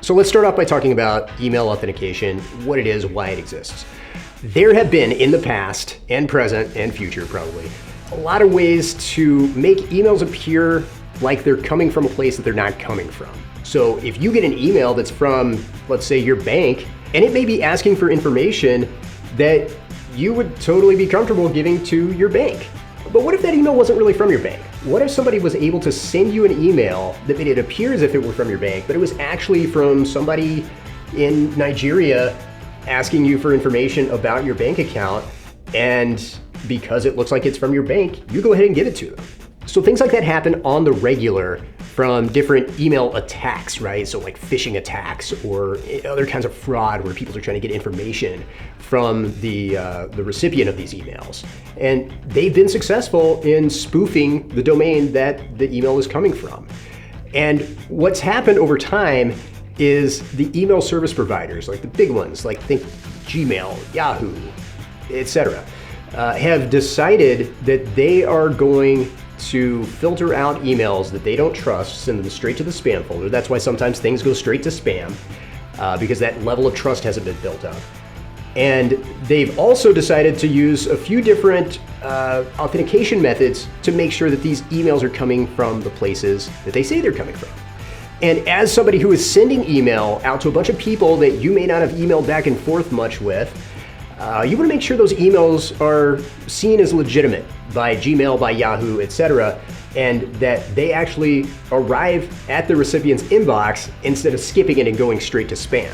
So let's start off by talking about email authentication, what it is, why it exists. There have been in the past and present and future probably a lot of ways to make emails appear like they're coming from a place that they're not coming from. So if you get an email that's from, let's say, your bank, and it may be asking for information that you would totally be comfortable giving to your bank. But what if that email wasn't really from your bank? What if somebody was able to send you an email that made it appear as if it were from your bank, but it was actually from somebody in Nigeria asking you for information about your bank account, and because it looks like it's from your bank, you go ahead and give it to them. So things like that happen on the regular from different email attacks, right? So like phishing attacks or other kinds of fraud where people are trying to get information from the recipient of these emails. And they've been successful in spoofing the domain that the email is coming from. And what's happened over time is the email service providers, like the big ones, like think Gmail, Yahoo, etc., have decided that they are going to filter out emails that they don't trust, send them straight to the spam folder. That's why sometimes things go straight to spam, because that level of trust hasn't been built up. And they've also decided to use a few different authentication methods to make sure that these emails are coming from the places that they say they're coming from. And as somebody who is sending email out to a bunch of people that you may not have emailed back and forth much with, you want to make sure those emails are seen as legitimate by Gmail, by Yahoo, etc., and that they actually arrive at the recipient's inbox instead of skipping it and going straight to spam.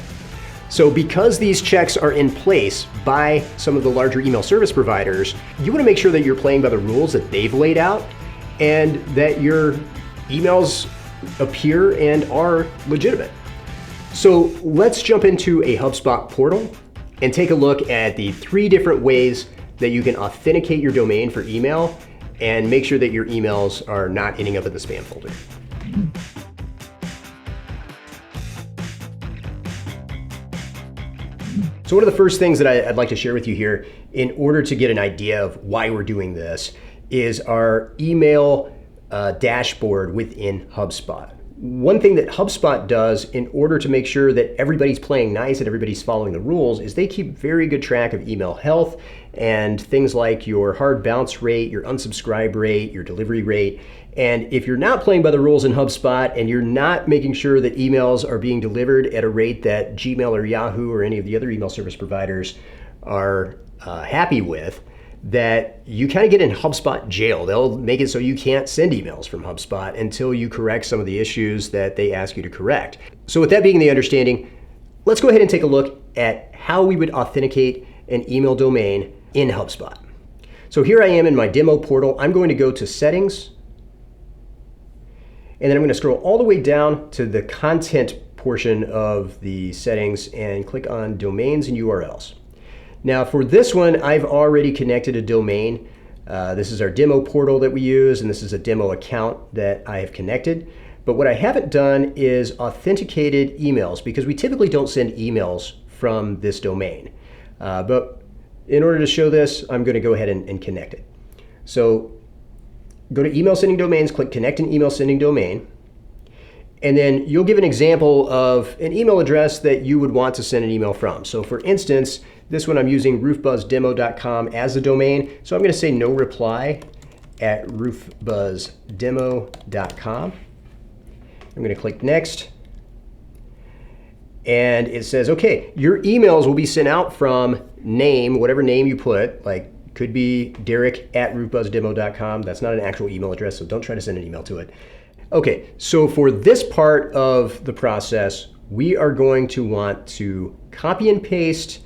So because these checks are in place by some of the larger email service providers, you want to make sure that you're playing by the rules that they've laid out and that your emails appear and are legitimate. So let's jump into a HubSpot portal and take a look at the 3 different ways that you can authenticate your domain for email and make sure that your emails are not ending up in the spam folder. So one of the first things that I'd like to share with you here in order to get an idea of why we're doing this is our email dashboard within HubSpot. One thing that HubSpot does in order to make sure that everybody's playing nice and everybody's following the rules is they keep very good track of email health and things like your hard bounce rate, your unsubscribe rate, your delivery rate. And if you're not playing by the rules in HubSpot and you're not making sure that emails are being delivered at a rate that Gmail or Yahoo or any of the other email service providers are happy with, that you kind of get in HubSpot jail. They'll make it so you can't send emails from HubSpot until you correct some of the issues that they ask you to correct. So with that being the understanding, let's go ahead and take a look at how we would authenticate an email domain in HubSpot. So here I am in my demo portal. I'm going to go to Settings, and then I'm going to scroll all the way down to the content portion of the settings and click on Domains and URLs. Now for this one, I've already connected a domain. This is our demo portal that we use, and this is a demo account that I have connected. But what I haven't done is authenticated emails, because we typically don't send emails from this domain. But in order to show this, I'm going to go ahead and connect it. So go to Email Sending Domains, click Connect an Email Sending Domain, and then you'll give an example of an email address that you would want to send an email from. So for instance, this one I'm using roofbuzzdemo.com as the domain. So I'm going to say no reply at roofbuzzdemo.com. I'm going to click Next. And it says, okay, your emails will be sent out from name, whatever name you put, like could be Derek at roofbuzzdemo.com. That's not an actual email address, so don't try to send an email to it. Okay, so for this part of the process, we are going to want to copy and paste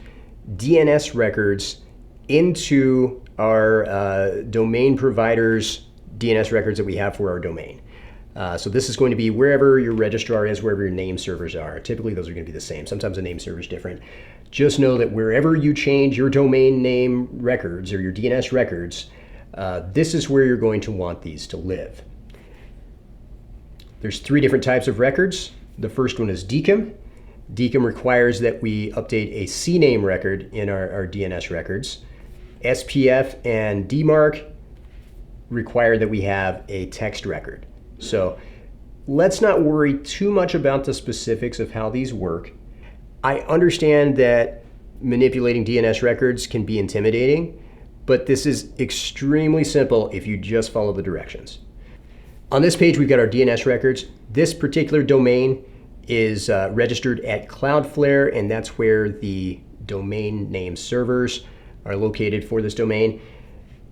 DNS records into our domain provider's DNS records that we have for our domain. So this is going to be wherever your registrar is, wherever your name servers are. Typically those are going to be the same. Sometimes the name server is different. Just know that wherever you change your domain name records or your DNS records, this is where you're going to want these to live. There's 3 different types of records. The first one is DKIM. DKIM requires that we update a CNAME record in our DNS records. SPF and DMARC require that we have a text record. So let's not worry too much about the specifics of how these work. I understand that manipulating DNS records can be intimidating, but this is extremely simple if you just follow the directions. On this page, we've got our DNS records. This particular domain is registered at Cloudflare, and that's where the domain name servers are located for this domain.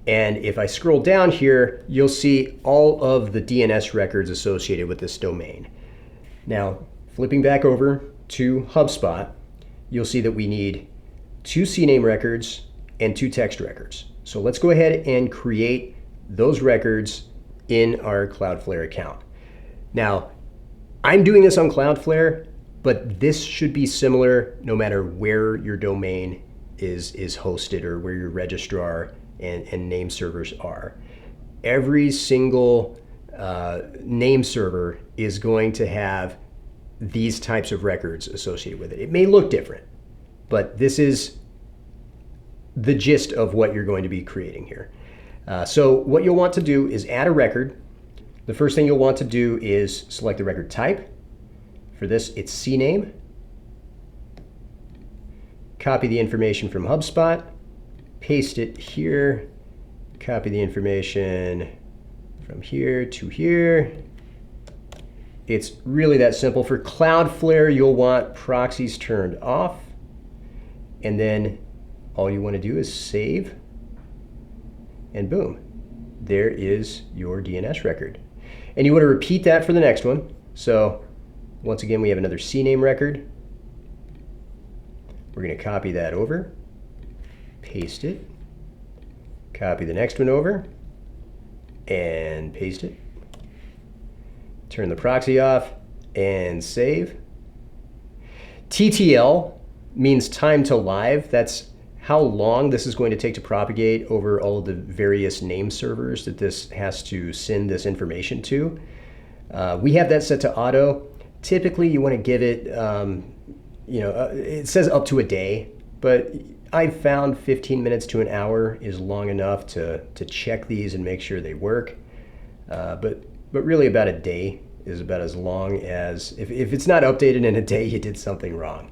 And if I scroll down here, you'll see all of the DNS records associated with this domain. Now, flipping back over to HubSpot, you'll see that we need 2 CNAME records and 2 text records. So let's go ahead and create those records in our Cloudflare account. Now, I'm doing this on Cloudflare, but this should be similar no matter where your domain is hosted or where your registrar and name servers are. Every single name server is going to have these types of records associated with it. It may look different, but this is the gist of what you're going to be creating here. So what you'll want to do is add a record. The first thing you'll want to do is select the record type. For this, it's CNAME. Copy the information from HubSpot, paste it here, copy the information from here to here. It's really that simple. For Cloudflare, you'll want proxies turned off, and then all you want to do is save, and boom, there is your DNS record. And you want to repeat that for the next one. So once again, we have another CNAME record. We're going to copy that over, paste it, copy the next one over, and paste it. Turn the proxy off and save. TTL means time to live. That's how long this is going to take to propagate over all of the various name servers that this has to send this information to. We have that set to auto. Typically, you want to give it, it says up to a day, but I've found 15 minutes to an hour is long enough to check these and make sure they work. But really about a day is about as long as, if it's not updated in a day, you did something wrong.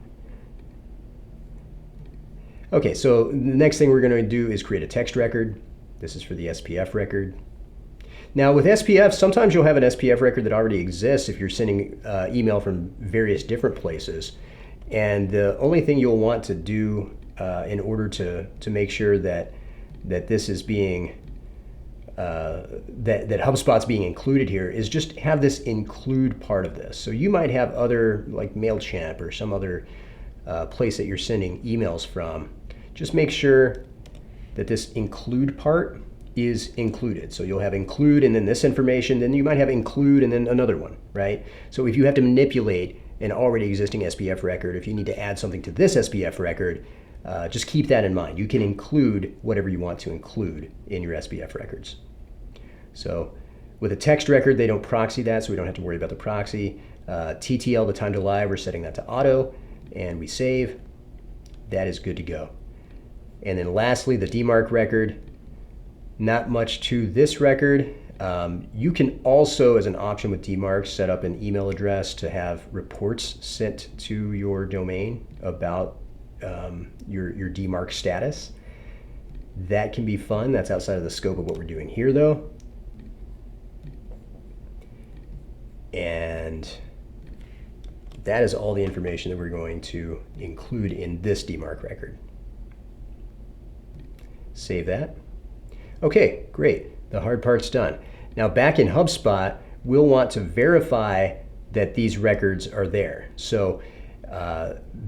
Okay, so the next thing we're going to do is create a text record. This is for the SPF record. Now with SPF, sometimes you'll have an SPF record that already exists if you're sending email from various different places. And the only thing you'll want to do in order to make sure that this is being, that HubSpot's being included here is just have this include part of this. So you might have other, like MailChimp or some other place that you're sending emails from. Just make sure that this include part is included. So you'll have include and then this information, then you might have include and then another one, right? So if you have to manipulate an already existing SPF record, if you need to add something to this SPF record, just keep that in mind. You can include whatever you want to include in your SPF records. So with a text record, they don't proxy that, so we don't have to worry about the proxy. TTL, the time to live, we're setting that to auto, and we save. That is good to go. And then lastly, the DMARC record. Not much to this record. You can also, as an option with DMARC, set up an email address to have reports sent to your domain about your DMARC status. That can be fun. That's outside of the scope of what we're doing here, though. And that is all the information that we're going to include in this DMARC record. Save that. Okay, great. The hard part's done. Now back in HubSpot, we'll want to verify that these records are there. So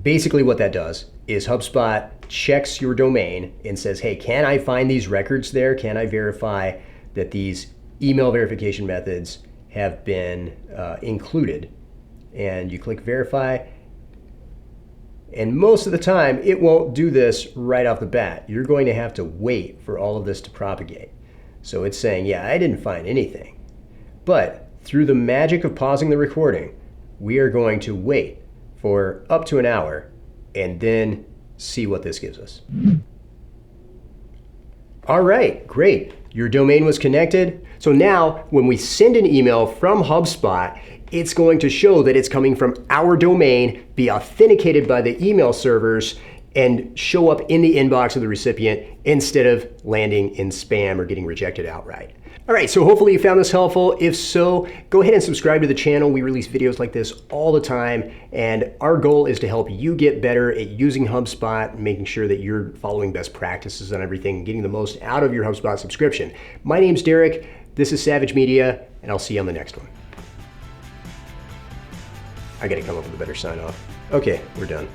basically what that does is HubSpot checks your domain and says, hey, can I find these records there? Can I verify that these email verification methods have been included? And you click verify. And most of the time, it won't do this right off the bat. You're going to have to wait for all of this to propagate. So it's saying, yeah, I didn't find anything. But through the magic of pausing the recording, we are going to wait for up to an hour and then see what this gives us. All right, great. Your domain was connected. So now when we send an email from HubSpot, it's going to show that it's coming from our domain, be authenticated by the email servers, and show up in the inbox of the recipient instead of landing in spam or getting rejected outright. All right, so hopefully you found this helpful. If so, go ahead and subscribe to the channel. We release videos like this all the time, and our goal is to help you get better at using HubSpot, making sure that you're following best practices on everything, getting the most out of your HubSpot subscription. My name's Derek, this is Savage Media, and I'll see you on the next one. I gotta come up with a better sign off. Okay, we're done.